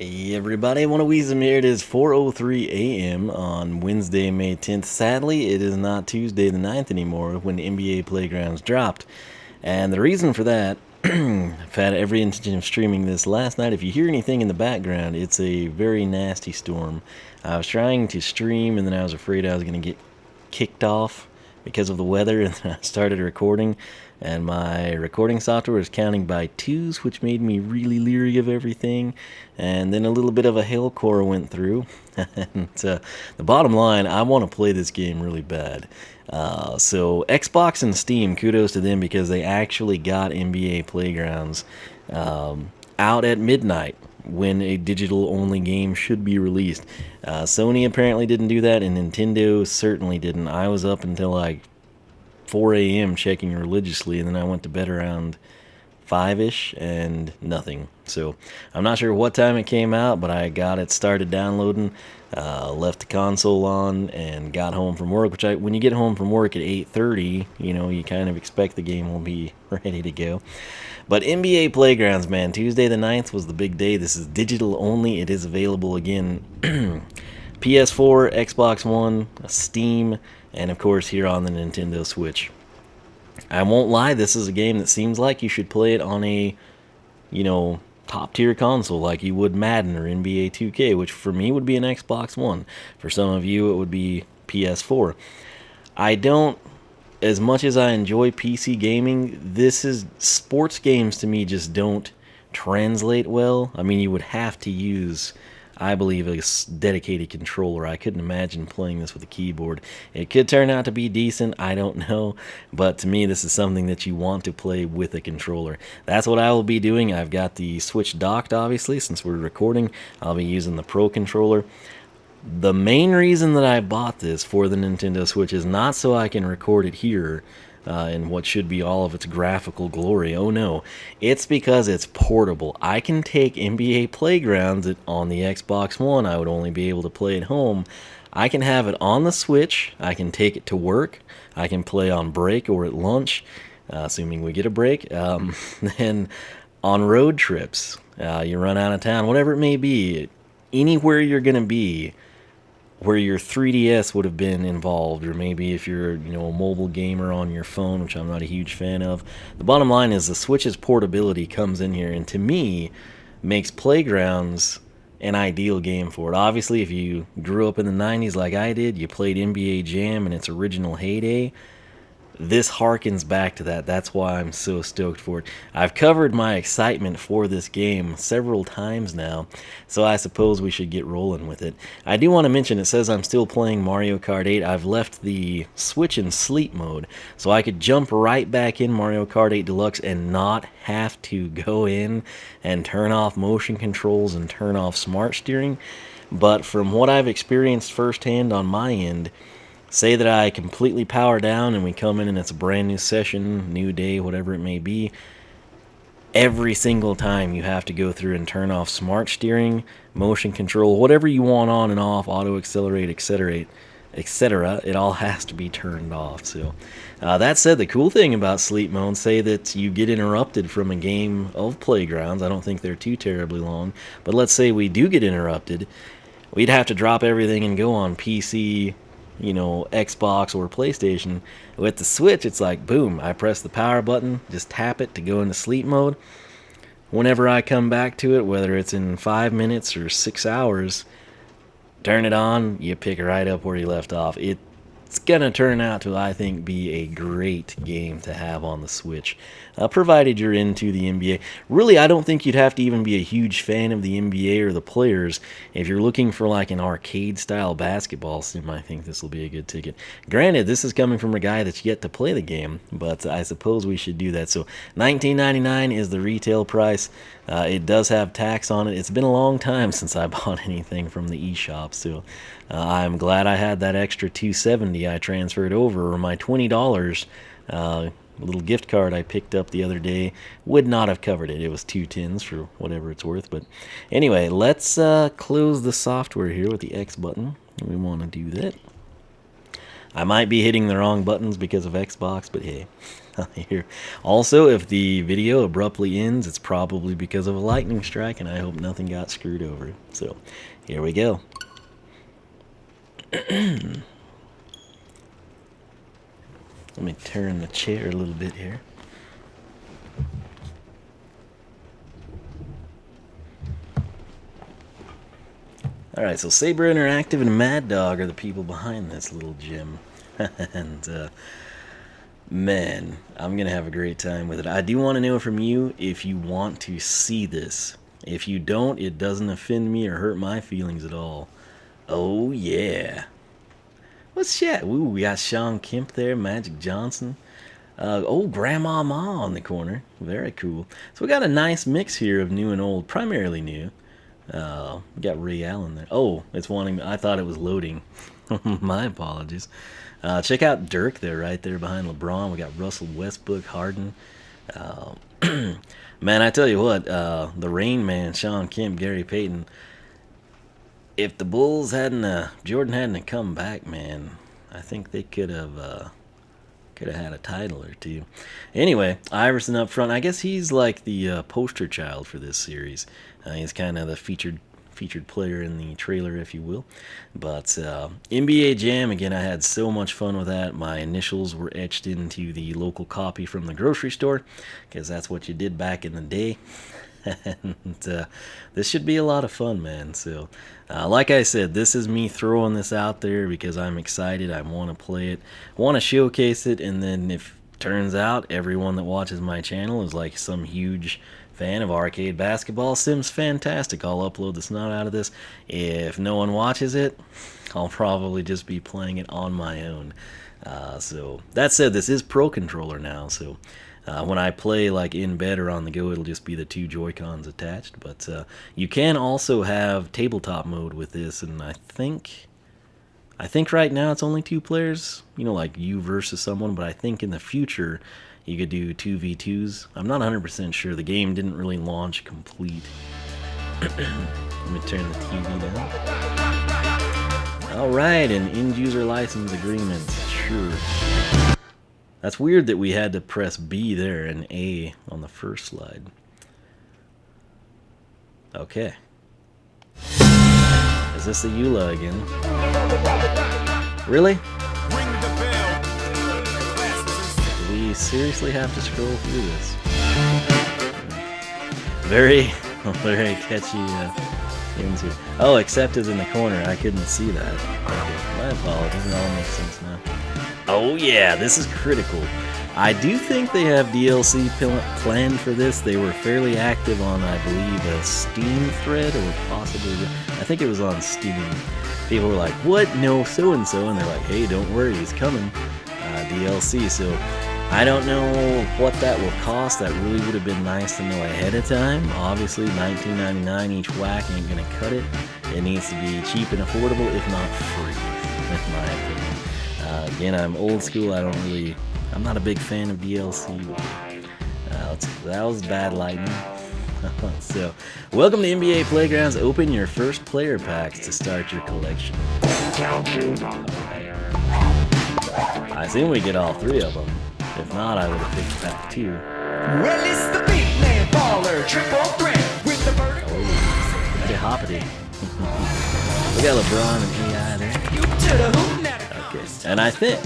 Hey everybody, one of Wiisdom here. It is 4:03 a.m. on Wednesday, May 10th. Sadly, it is not Tuesday the 9th anymore when the NBA Playgrounds dropped. And the reason for that, I've had every intention of streaming this last night. If you hear anything in the background, it's a very nasty storm. I was trying to stream and then I was afraid I was going to get kicked off because of the weather, and then I started recording, and my recording software was counting by twos, which made me really leery of everything. And then a little bit of a hail core went through, and the bottom line, I want to play this game really bad. So Xbox and Steam, kudos to them because they actually got NBA Playgrounds out at midnight when a digital-only game should be released. Sony apparently didn't do that, and Nintendo certainly didn't. I was up until like 4 a.m. checking religiously, and then I went to bed around 5-ish, and nothing. So I'm not sure what time it came out, but I got it started downloading, left the console on, and got home from work, which when you get home from work at 8:30, you kind of expect the game will be ready to go. But NBA Playgrounds, man, Tuesday the 9th was the big day. This is digital only. It is available again PS4, Xbox One, Steam, and of course here on the Nintendo Switch. I won't lie, this is a game that seems like you should play it on a, top tier console like you would Madden or NBA 2K, which for me would be an Xbox One. For some of you, it would be PS4. I don't, as much as I enjoy PC gaming, this is sports games to me just don't translate well. I mean, you would have to use, I believe, a dedicated controller. I couldn't imagine playing this with a keyboard. It could turn out to be decent, I don't know, but to me this is something that you want to play with a controller. That's what I will be doing. I've got the Switch docked, obviously, since we're recording. I'll be using the Pro controller. The main reason that I bought this for the Nintendo Switch is not so I can record it here in what should be all of its graphical glory. Oh no, it's because it's portable. I can take NBA Playgrounds on the Xbox One. I would only be able to play at home. I can have it on the Switch. I can take it to work. I can play on break or at lunch, assuming we get a break. Then on road trips, you run out of town, whatever it may be, anywhere you're going to be, where your 3DS would have been involved, or maybe if you're, a mobile gamer on your phone, which I'm not a huge fan of. The bottom line is the Switch's portability comes in here, and to me, makes Playgrounds an ideal game for it. Obviously, if you grew up in the 90s like I did, you played NBA Jam in its original heyday, this harkens back to that. That's why I'm so stoked for it. I've covered my excitement for this game several times now, so I suppose we should get rolling with it. I do want to mention, it says I'm still playing Mario Kart 8. I've left the Switch in sleep mode, so I could jump right back in Mario Kart 8 Deluxe and not have to go in and turn off motion controls and turn off smart steering. But from what I've experienced firsthand on my end, say that I completely power down and we come in and it's a brand new session, new day, whatever it may be. Every single time you have to go through and turn off smart steering, motion control, whatever you want on and off, auto accelerate, etc. It all has to be turned off. So that said, the cool thing about sleep mode, say that you get interrupted from a game of Playgrounds. I don't think they're too terribly long, but let's say we do get interrupted, we'd have to drop everything and go on PC, Xbox or PlayStation. With the Switch, it's like, boom, I press the power button, just tap it to go into sleep mode. Whenever I come back to it, whether it's in 5 minutes or 6 hours, turn it on, you pick right up where you left off. It's gonna turn out to, I think, be a great game to have on the Switch, provided you're into the NBA. Really, I don't think you'd have to even be a huge fan of the NBA or the players. If you're looking for like an arcade-style basketball sim, I think this will be a good ticket. Granted, this is coming from a guy that's yet to play the game, but I suppose we should do that. So $19.99 is the retail price. It does have tax on it. It's been a long time since I bought anything from the eShop, so I'm glad I had that extra $2.70 I transferred over, or my $20 little gift card I picked up the other day would not have covered it. It was $2.10 for whatever it's worth. But anyway, let's close the software here with the X button. We want to do that. I might be hitting the wrong buttons because of Xbox, but hey, Here. Also, if the video abruptly ends, it's probably because of a lightning strike, and I hope nothing got screwed over. So, here we go. Let me turn the chair a little bit here. Alright, so Saber Interactive and Mad Dog are the people behind this little gym. And, man, I'm going to have a great time with it. I do want to know from you if you want to see this. If you don't, it doesn't offend me or hurt my feelings at all. Oh, yeah. What's that? Ooh, we got Sean Kemp there, Magic Johnson. Oh, Grandma Ma on the corner. Very cool. So we got a nice mix here of new and old, primarily new. We got Ray Allen there. Oh, it's wanting. I thought it was loading. My apologies. Check out Dirk there, right there behind LeBron. We got Russell Westbrook, Harden. Man, I tell you what, the Rain Man, Sean Kemp, Gary Payton. If the Bulls hadn't, Jordan hadn't come back, man, I think they could have had a title or two. Anyway, Iverson up front. I guess he's like the poster child for this series. He's kind of the featured player in the trailer, if you will. But NBA Jam, again, I had so much fun with that. My initials were etched into the local copy from the grocery store, because that's what you did back in the day. And this should be a lot of fun, man. So like I said, this is me throwing this out there because I'm excited. I want to play it, want to showcase it, and then if it turns out everyone that watches my channel is like some huge fan of arcade basketball, Sims fantastic, I'll upload the snot out of this. If no one watches it, I'll probably just be playing it on my own. So that said, this is Pro Controller now, so when I play like in bed or on the go, it'll just be the two Joy-Cons attached. But you can also have tabletop mode with this, and I think right now it's only 2 players, you know, like you versus someone, but I think in the future you could do 2v2s. I'm not 100% sure. The game didn't really launch complete. Let me turn the TV down. Alright, an end-user license agreement. Sure. That's weird that we had to press B there and A on the first slide. Okay. Is this the EULA again? Really? Do we seriously have to scroll through this? Very catchy into. Oh, except is in the corner. I couldn't see that. Okay. My apologies. It all makes sense now. Oh yeah, this is critical. I do think they have DLC planned for this. They were fairly active on, I believe, a Steam thread, or possibly, I think it was on Steam. People were like, what? No, so-and-so. And they're like, hey, don't worry, he's coming. DLC. So I don't know what that will cost. That really would have been nice to know ahead of time. Obviously, $19.99 each whack ain't going to cut it. It needs to be cheap and affordable, if not free, in my opinion. Again, I'm old school. I'm not a big fan of DLC. That was bad lightning. So, welcome to NBA Playgrounds. Open your first player packs to start your collection. I assume we get all 3 of them. If not, I would have picked pack 2. Well, it's the big man baller, triple threat with the bird. Oh, pretty hoppity. We got LeBron and AI there. You to the hoop now. Okay. And I think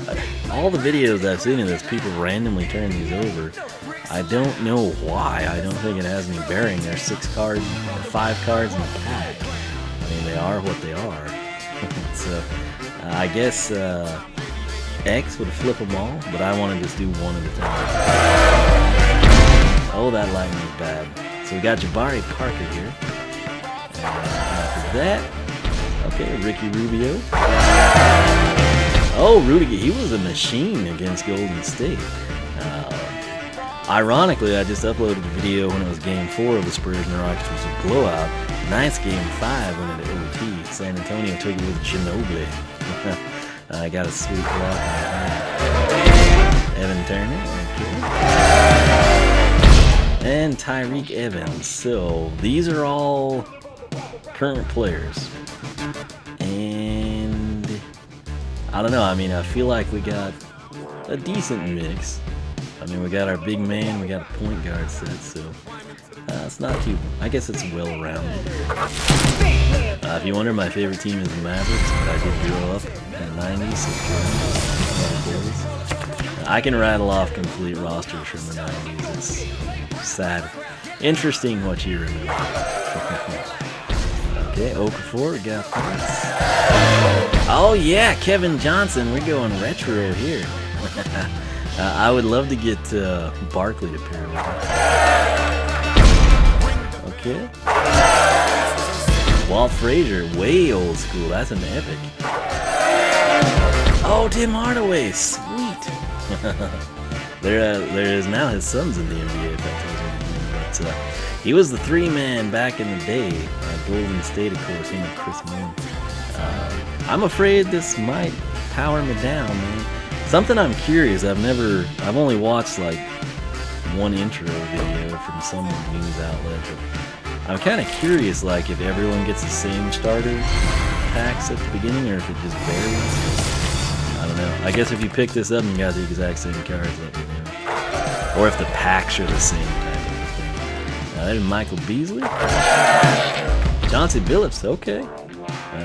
all the videos I've seen of this, people randomly turn these over. I don't know why. I don't think it has any bearing. There's 6 cards, or 5 cards in the pack. I mean, they are what they are. So, I guess X would flip them all, but I want to just do one at a time. Oh, that lightning is bad. So we got Jabari Parker here. And after that, okay, Ricky Rubio. Oh, Rudy, he was a machine against Golden State. Ironically, I just uploaded a video when it was Game 4 of the Spurs and the Rockets, which was a blowout. Nice Game 5 went into OT. San Antonio took it with Ginobili. I got a sweet block on that. Evan Turner. Okay. And Tyreek Evans. So, these are all current players. And I don't know, I mean, I feel like we got a decent mix I mean, we got our big man, we got a point guard set, so it's not too. I guess it's well-rounded. If you wonder, my favorite team is the Mavericks, but I did grow up in the '90s, so I can rattle off complete rosters from the '90s. It's sad, interesting what you remember. Okay, 0 for 4, we got points. Oh yeah, Kevin Johnson, we're going retro here. I would love to get Barkley to pair with him. Okay. Walt Frazier, way old school. That's an epic. Oh, Tim Hardaway, sweet. There is now his son's in the NBA. If that tells you anything. But he was the 3-man back in the day. Golden State, of course, him and Chris Moon. I'm afraid this might power me down, man. Something I'm curious. I've only watched like one intro video from some news outlet. But I'm kind of curious, like if everyone gets the same starter packs at the beginning, or if it just varies. I don't know. I guess if you pick this up and you got the exact same cards, let me know. Or if the packs are the same type of thing. There's Michael Beasley. Chauncey Billups, okay.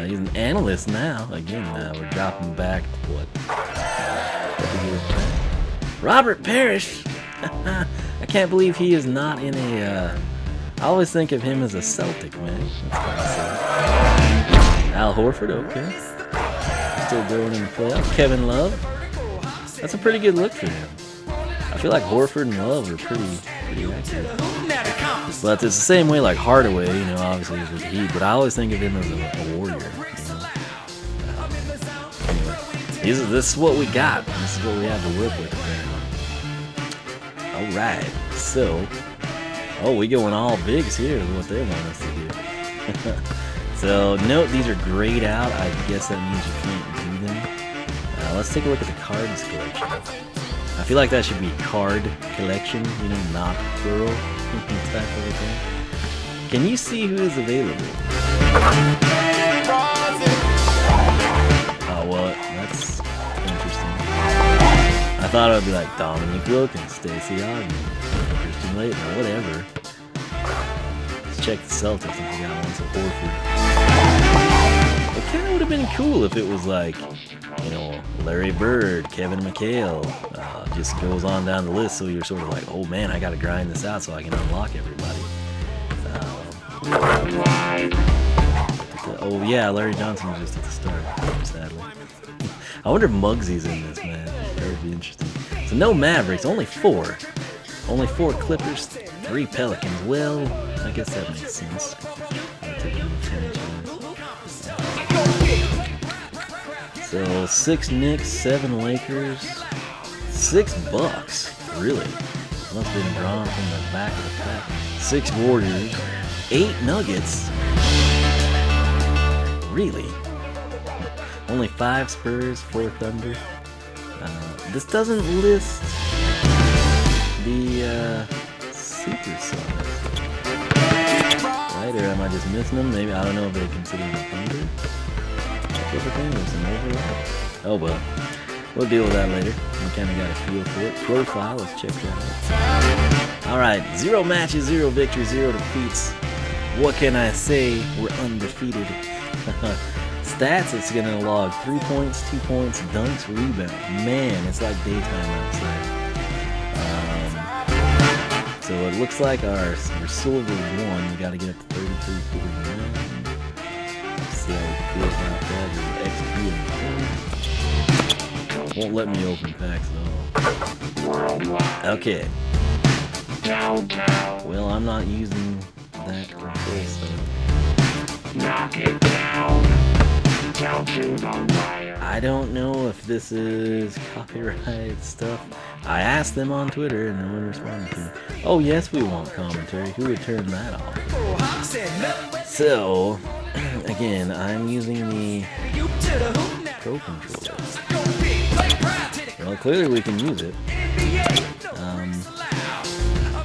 He's an analyst now. Again, we're dropping back to what? Robert Parrish. I can't believe he is not in a. I always think of him as a Celtic, man. That's kind of sad. Al Horford, okay. Still going in the playoffs. Kevin Love. That's a pretty good look for him. I feel like Horford and Love are pretty accurate. But it's the same way like Hardaway, you know, obviously he's with the Heat, but I always think of him as a warrior, you know. Anyway, this is what we got. This is what we have to work with apparently. Alright, so we going all bigs here is what they want us to do. So note these are grayed out. I guess that means you can't do them. Let's take a look at the cards collection. I feel like that should be card collection, you know, not plural type of a thing. Can you see who is available? Oh, well, that's interesting. I thought it would be like Dominique Wilkins, Stacey Ogden, Christian Laettner, or whatever. Let's check the Celtics if we got one, so Horford. It kind of would have been cool if it was like, you know, Larry Bird, Kevin McHale, just goes on down the list, so you're sort of like, oh man, I gotta grind this out so I can unlock everybody. Oh yeah, Larry Johnson was just at the start, sadly. I wonder if Muggsy's in this, man. That would be interesting. So no Mavericks, only 4. Only 4 Clippers, 3 Pelicans. Well, I guess that makes sense. So 6 Knicks, 7 Lakers, 6 Bucks. Really? Must have been drawn from the back of the pack. 6 Warriors, 8 Nuggets. Really? Only 5 Spurs, 4 Thunder. This doesn't list the Super Sonics. Right? Or am I just missing them? Maybe, I don't know if they consider them Thunder. Everything with some overlap. Oh well, we'll deal with that later. We kind of got a feel for it. Profile, let's check that out. Alright, 0 matches, 0 victories, 0 defeats. What can I say? We're undefeated. Stats, it's gonna log 3 points, 2 points, dunks, rebound. Man, it's like daytime outside. So it looks like we're silver 1. We gotta get up to 33, 49. See how it feels about that. XP won't let me open packs though. Okay. Well, I'm not using that control stuff. I don't know if this is copyright stuff. I asked them on Twitter and no one responded to me. Oh yes, we want commentary. Who would turn that off? So, again, I'm using the Pro Controller. Well, clearly we can use it.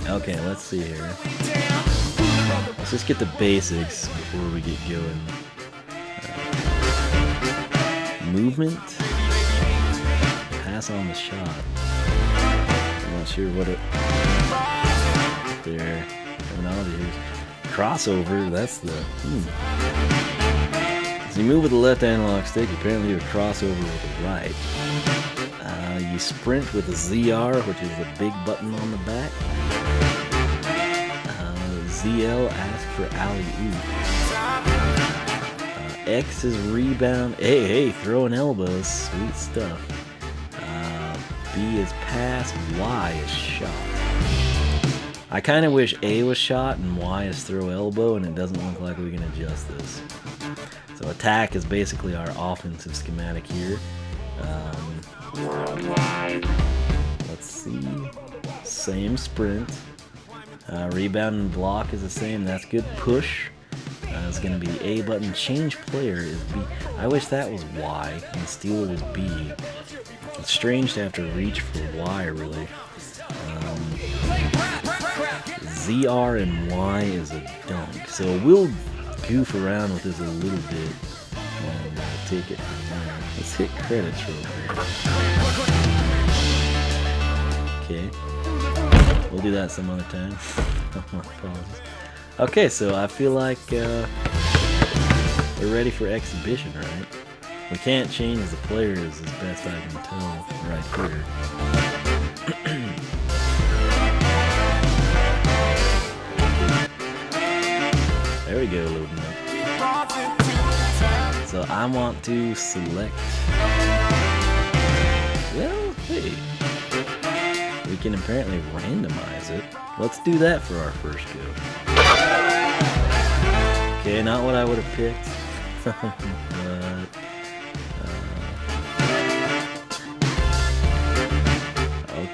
Okay, let's see here. Let's just get the basics before we get going. Movement. Pass on the shot. not sure what it. There, terminology here. Crossover. That's the. So you move with the left analog stick. Apparently, you crossover with the right. You sprint with the ZR, which is the big button on the back. ZL asks for alley-oop. X is rebound. Hey, throwing elbows. Sweet stuff. B is pass. Y is shot. I kind of wish A was shot and Y is throw elbow, and it doesn't look like we can adjust this. So attack is basically our offensive schematic here. Let's see. Same sprint. Rebound and block is the same. That's good. Push is going to be A button. Change player is B. I wish that was Y and steal was B. It's strange to have to reach for Y, really. ZR and Y is a dunk. So we'll goof around with this a little bit and take it from there. Let's hit credits real quick. Okay. We'll do that some other time. Okay, so I feel like we're ready for exhibition, right? We can't change the players as best I can tell right here. There we go, loading up. So I want to select. Well, hey. We can apparently randomize it. Let's do that for our first go. Okay, not what I would have picked.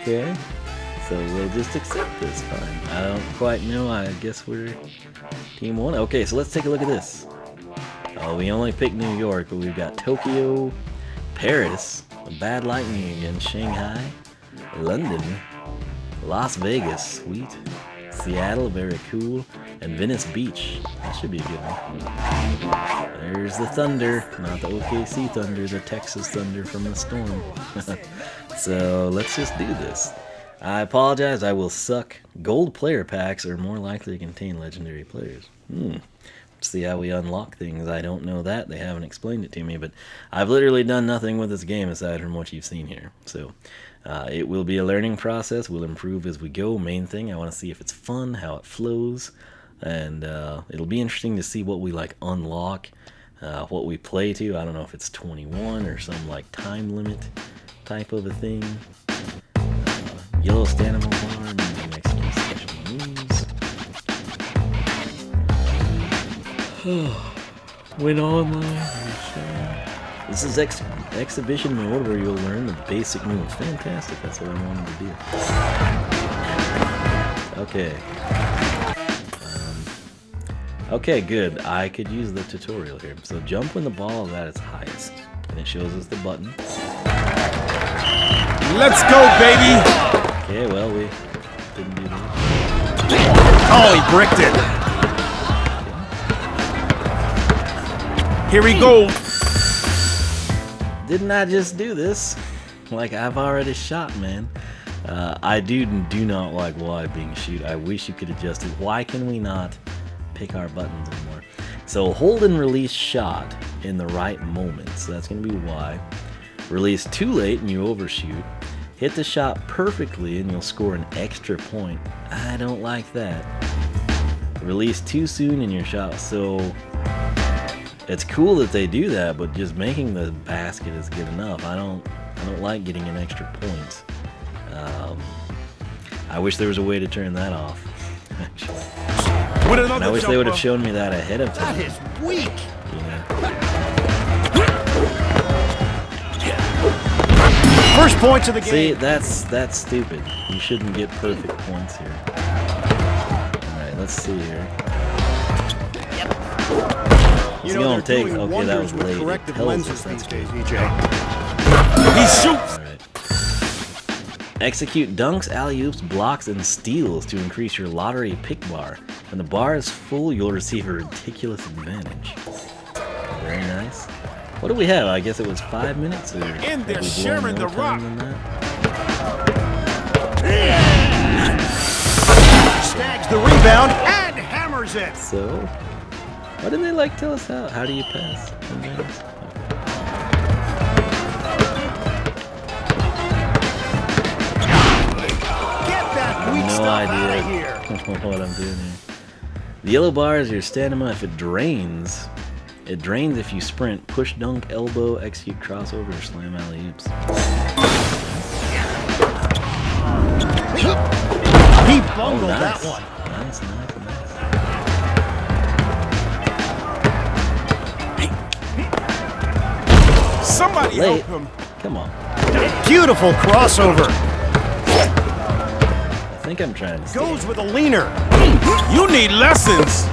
Okay, so we'll just accept this. Fine. I don't quite know. I guess we're team 1. Okay, so let's take a look at this. Oh, we only picked New York, but we've got Tokyo, Paris, Bad Lightning against Shanghai, London, Las Vegas, sweet, Seattle, very cool, and Venice Beach. That should be a good one. There's the Thunder, not the OKC Thunder, the Texas Thunder from the Storm. So let's just do this. I apologize, I will suck. Gold player packs are more likely to contain legendary players. Let's see how we unlock things. I don't know that. They haven't explained it to me, but I've literally done nothing with this game aside from what you've seen here. So it will be a learning process. We'll improve as we go. Main thing, I want to see if it's fun, how it flows, and it'll be interesting to see what we like unlock, what we play to. I don't know if it's 21 or some like time limit type of a thing. Yellow stamina bar, maybe execute special moves. Win online. This is exhibition mode where you'll learn the basic moves. Fantastic, that's what I wanted to do. Okay. Okay, good. I could use the tutorial here. So jump when the ball is at its highest. And it shows us the button. Let's go, baby! Okay, well, we didn't do that. Oh, he bricked it. Here we go. Didn't I just do this? Like, I've already shot, man. I do not like Y being shoot. I wish you could adjust it. Why can we not pick our buttons anymore? So hold and release shot in the right moment. So that's going to be Y. Release too late and you overshoot. Hit the shot perfectly and you'll score an extra point. I don't like that. Release too soon in your shot. So it's cool that they do that, but just making the basket is good enough. I don't like getting an extra point. I wish there was a way to turn that off. Actually, and I wish they would have shown me that ahead of time. That is weak. You know? First points of the game. See, that's stupid. You shouldn't get perfect points here. Alright, let's see here. He's gonna take. Okay, that was late. Corrective Tells lenses us that's these days, good. EJ. He shoots. Alright. Execute dunks, alley-oops, blocks, and steals to increase your lottery pick bar. When the bar is full, you'll receive a ridiculous advantage. Very nice. What do we have? I guess it was 5 minutes, or In there, have we blown sharing more the time rock. than that? Snags the rebound and hammers it. So, why didn't they like tell us how do you pass? Get that weak No stuff out of idea here. what I'm doing here. The yellow bar is your stamina if it drains. It drains if you sprint, push, dunk, elbow, execute crossover, or slam alley-oops. He bungled nice. that one. Nice, nice, nice. Somebody Late. help him. Come on. Beautiful crossover. I think I'm trying to stay. Goes with a leaner. You need lessons.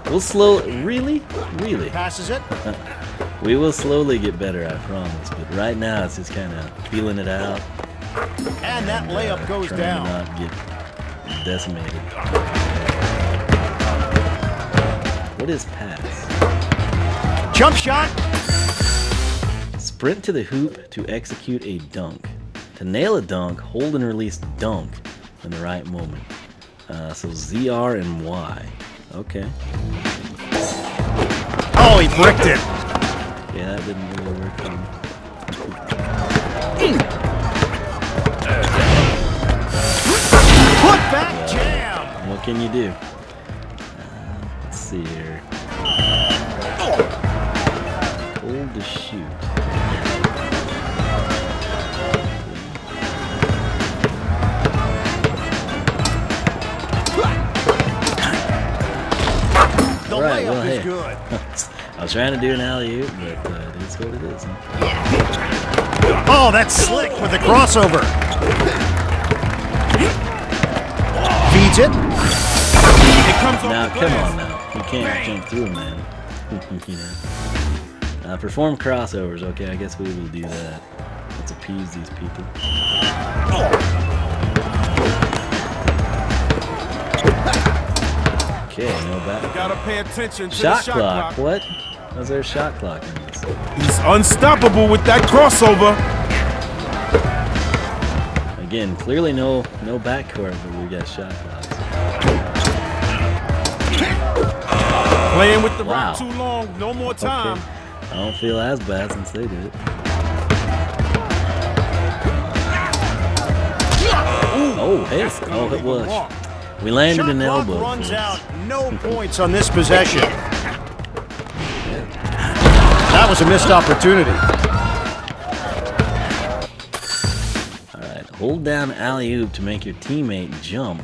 We'll really? Passes it. We will slowly get better, I promise. But right now, it's just kind of feeling it out. And that layup goes trying down. to not get decimated. What is pass? Jump shot. Sprint to the hoop to execute a dunk. To nail a dunk, hold and release dunk in the right moment. So ZR and Y. Okay. Oh, he bricked it. Yeah, that didn't really work for me. Put back jam. What can you do? Let's see here. Hold to shoot. The Right, layup well, is hey. good. I was trying to do an alley-oop, but it is what it is. Huh? Oh, that's slick with the crossover. Feeds it. It comes Now, off the come glass. on now. You can't jump through them, man. You know. Perform crossovers. Okay, I guess we will do that. Let's appease these people. Okay, no back. Gotta pay attention to Shot the shot clock. What? Was there a shot clock in this? He's unstoppable with that crossover. Again, clearly no backcourt, but we got shot clocks. Playing with the Wow. rock too long. No more time. Okay. I don't feel as bad since they did it. Oh, hey. Oh, it was. We landed Shot an clock elbow. runs for us. out. No points on this possession. That was a missed opportunity. Alright, hold down alley-oop to make your teammate jump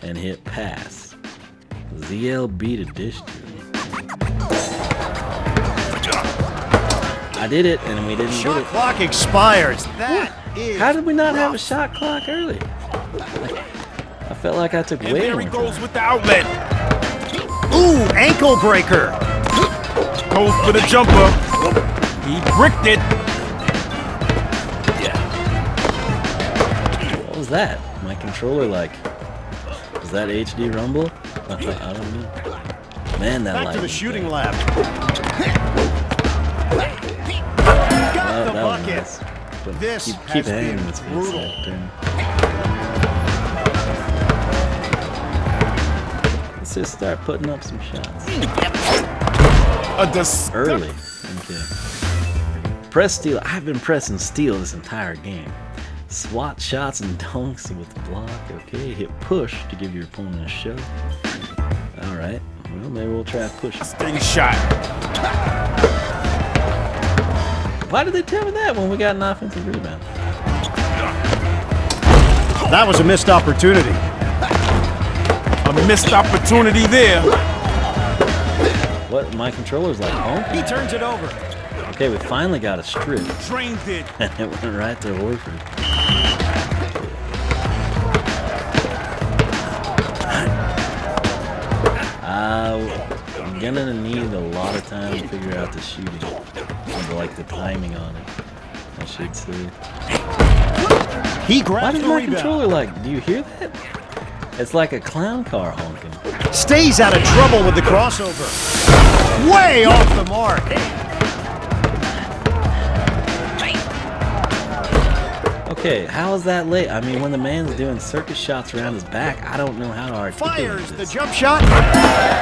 and hit pass. ZLB to dish to. I did it, and we didn't get Shot it. clock expires. That is. How did we not have a rough. shot clock early? I felt like I took And way there more he goes time. with the outlet. Ooh, ankle breaker. Goes for the jumper. He bricked it. What was that? My controller, like, was that HD Rumble? I don't know. Man, that Back light to the was shooting bad. lab. Got the That was bucket. nice. But This keep has hanging been with me. brutal. Let's just start putting up some shots. A Early. Okay. Press steal. I've been pressing steal this entire game. Swat shots and dunks with block. Okay. Hit push to give your opponent a shove. Alright. Well, maybe we'll try push. Sting shot. Why did they tell me that when we got an offensive rebound? That was a missed opportunity. A missed opportunity there. What? My controller's like, oh? He turns it over. Okay, we finally got a strip. Drained it. And it went right to Horford. I'm gonna need a lot of time to figure out the shooting. And like the timing on it, I should say. He Why grabs does the my rebound. controller like, do you hear that? It's like a clown car honking. Stays out of trouble with the crossover. Way off the mark. Okay, how is that late? I mean, when the man's doing circus shots around his back, I don't know how to articulate Fires the this. jump shot.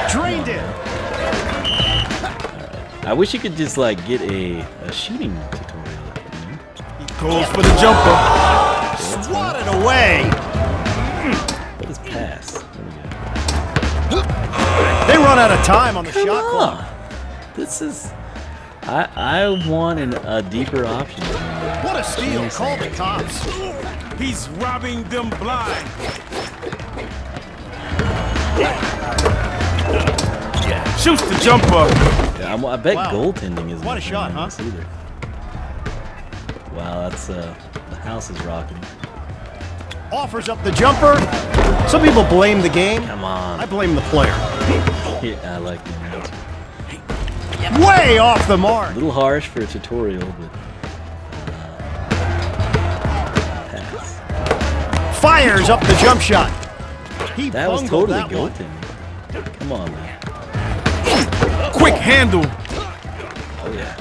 Drained it. I wish you could just like get a shooting tutorial. He goes for the jumper. Swatted away. What is pass? There we go. They run out of time on the Come shot clock. on. This is. I want a deeper option. What a steal. Call the cops. He's robbing them blind. Shoots the jumper. Yeah, I bet Wow. goaltending isn't What a shot, in huh? this either. Wow, that's the house is rocking. Offers up the jumper. Some people blame the game. Come on. I blame the player. Yeah, I like the announcer. Way off the mark. A little harsh for a tutorial, but pass. Fires up the jump shot. He That was bungled totally that one. goaltending. Come on, man. Quick handle. Oh yeah.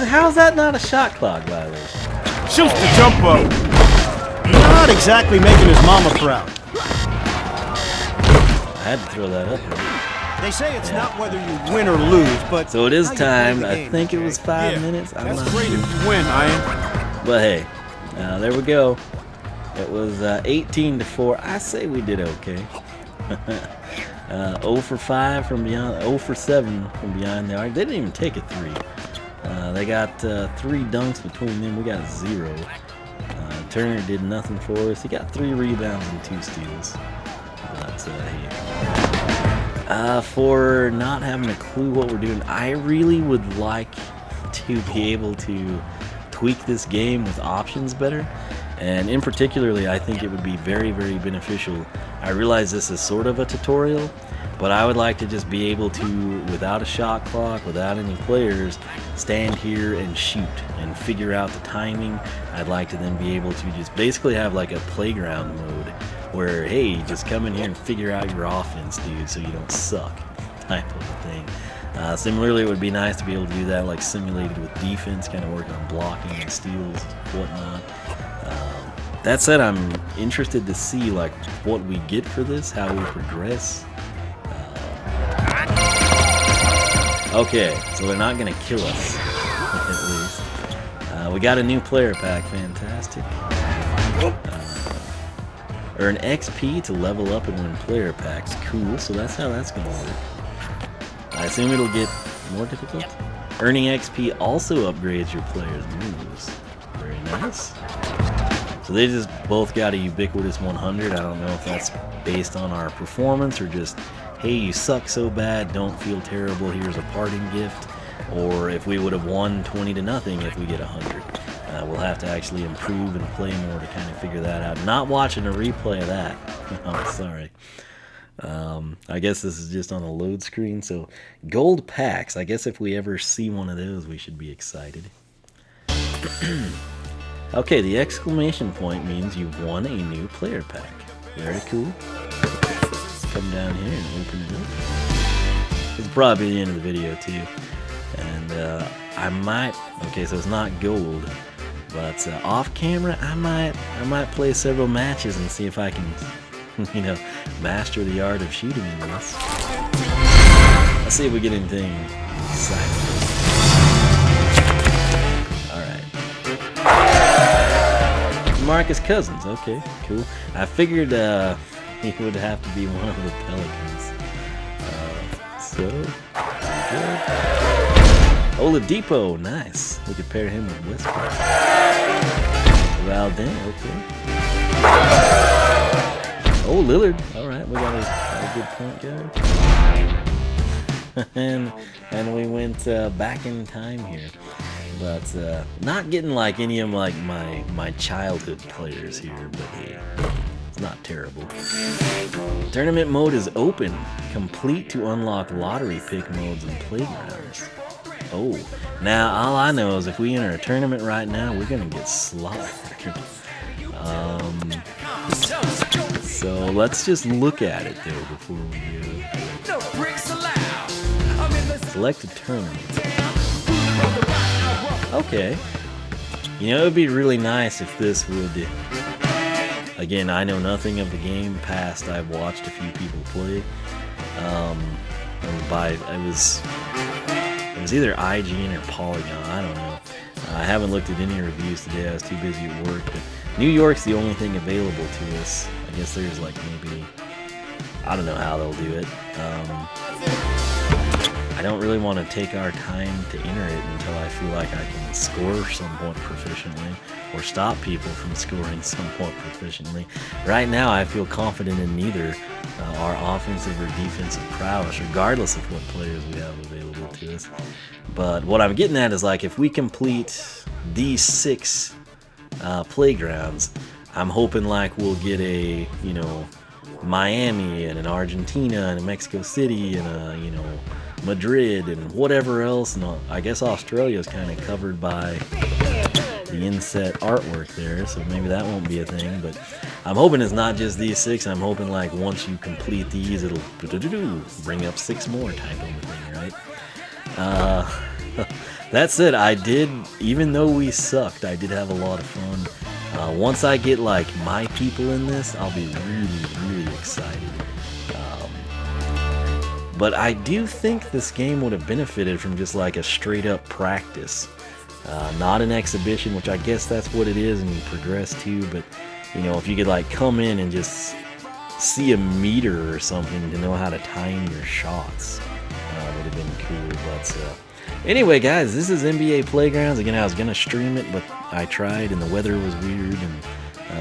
How's that not a shot clock violation? Shoots the jumper. Not exactly making his mama proud. I had to throw that up. They say it's not whether you win or lose, but So it is how you play time. the I game, think it was 5 Yeah, minutes. I'm That's not great sure. if you win, Ian. But hey, there we go. It was 18-4. I say we did okay. 0 for 5 from beyond. 0 for 7 from behind the arc. They didn't even take a 3. They got 3 dunks between them. We got 0. Turner did nothing for us. He got 3 rebounds and 2 steals. But for not having a clue what we're doing, I really would like to be able to tweak this game with options better. And in particularly, I think it would be very, very beneficial. I realize this is sort of a tutorial, but I would like to just be able to, without a shot clock, without any players, stand here and shoot and figure out the timing. I'd like to then be able to just basically have like a playground mode where, hey, just come in here and figure out your offense, dude, so you don't suck, type of a thing. Similarly, it would be nice to be able to do that like simulated with defense, kind of working on blocking and steals, whatnot. That said, I'm interested to see like what we get for this, how we progress. Okay, so they're not gonna kill us, at least. We got a new player pack, fantastic. Earn XP to level up and win player packs, cool. So that's how that's gonna work. I assume it'll get more difficult. Earning XP also upgrades your player's moves. Very nice. So they just both got a ubiquitous 100. I don't know if that's based on our performance or just, hey, you suck so bad, don't feel terrible, here's a parting gift. Or if we would have won 20-0 if we get 100. We'll have to actually improve and play more to kind of figure that out. Not watching a replay of that. I'm sorry. I guess this is just on a load screen. So gold packs. I guess if we ever see one of those, we should be excited. Okay, the exclamation point means you've won a new player pack. Very cool. Let's come down here and open it up. This will probably be the end of the video too. And I might, okay, so it's not gold, but off camera, I might play several matches and see if I can, you know, master the art of shooting in this. Let's see if we get anything exciting. Marcus Cousins, okay, cool. I figured he would have to be one of the Pelicans. Good. Oladipo, nice. We could pair him with Westbrook. Valdez, okay. Oh, Lillard, all right, we got a good point guard. and we went back in time here. But not getting like any of like my childhood players here, but yeah, it's not terrible. Tournament mode is open, complete to unlock lottery pick modes and playgrounds. Oh, now all I know is if we enter a tournament right now, we're gonna get slaughtered. So let's just look at it though before we select a tournament. Okay. You know, it would be really nice if this would... Again, I know nothing of the game past I've watched a few people play. It was either IGN or Polygon, I don't know. I haven't looked at any reviews today, I was too busy at work, but New York's the only thing available to us. I guess there's like maybe, I don't know how they'll do it. I don't really want to take our time to enter it until I feel like I can score somewhat proficiently, or stop people from scoring somewhat proficiently. Right now, I feel confident in neither our offensive or defensive prowess, regardless of what players we have available to us. But what I'm getting at is, like, if we complete these 6 playgrounds, I'm hoping like we'll get a, you know, Miami and an Argentina and a Mexico City and a, you know, Madrid and whatever else. And I guess Australia is kind of covered by the inset artwork there, so maybe that won't be a thing. But I'm hoping it's not just these 6. I'm hoping like once you complete these, it'll bring up 6 more type of a thing, right? That said, I did, even though we sucked, I did have a lot of fun. Once I get like my people in this, I'll be really excited. But I do think this game would have benefited from just like a straight up practice. Not an exhibition, which I guess that's what it is and you progress to, but you know, if you could like come in and just see a meter or something to know how to time your shots, would have been cool. But anyway, guys, this is NBA Playgrounds. Again, I was gonna stream it, but I tried and the weather was weird, and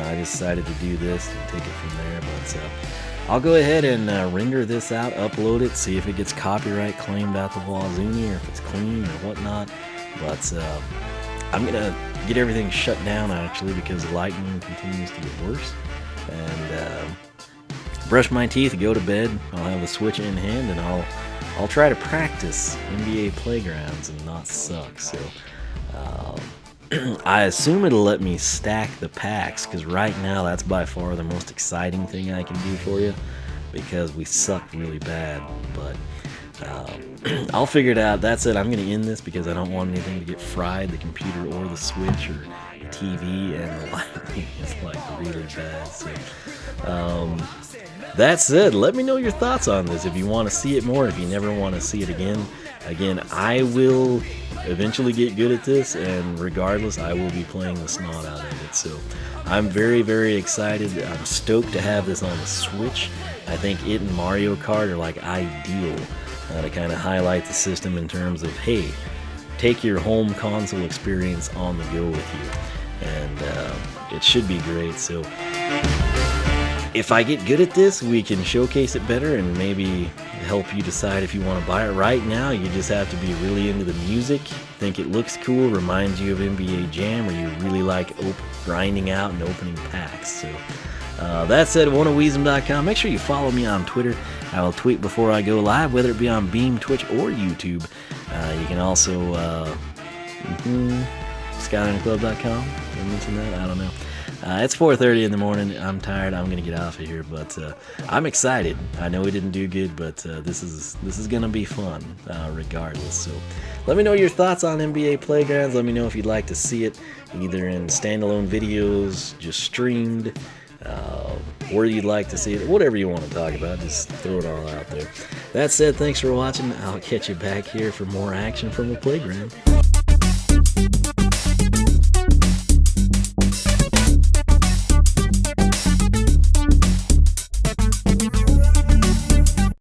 I decided to do this and take it from there. But I'll go ahead and render this out, upload it, see if it gets copyright claimed out the wazoo, or if it's clean or whatnot. But I'm gonna get everything shut down actually, because the lightning continues to get worse. And brush my teeth, go to bed. I'll have the Switch in hand, and I'll try to practice NBA Playgrounds and not suck. So I assume it'll let me stack the packs, because right now that's by far the most exciting thing I can do for you, because we suck really bad. But I'll figure it out. That's it. I'm going to end this because I don't want anything to get fried, the computer or the Switch or the TV, and the lighting is like really bad. So that's it. Let me know your thoughts on this, if you want to see it more, if you never want to see it again. Again, I will eventually get good at this, and regardless, I will be playing the snot out of it. So I'm very excited. I'm stoked to have this on the Switch. I think it and Mario Kart are like ideal to kind of highlight the system in terms of, hey, take your home console experience on the go with you, and it should be great. So if I get good at this, we can showcase it better and maybe help you decide if you want to buy it. Right now, you just have to be really into the music, think it looks cool, reminds you of NBA Jam, or you really like grinding out and opening packs. So that said, Wiisdom.com. Make sure you follow me on Twitter. I will tweet before I go live, whether it be on Beam, Twitch, or YouTube. You can also SkylineClub.com. Did I mention that? I don't know. It's 4:30 in the morning. I'm tired. I'm gonna get off of here, but I'm excited. I know we didn't do good, but this is gonna be fun regardless. So let me know your thoughts on NBA Playgrounds. Let me know if you'd like to see it either in standalone videos, just streamed, or you'd like to see it, whatever you want to talk about. Just throw it all out there. That said, thanks for watching. I'll catch you back here for more action from the playground.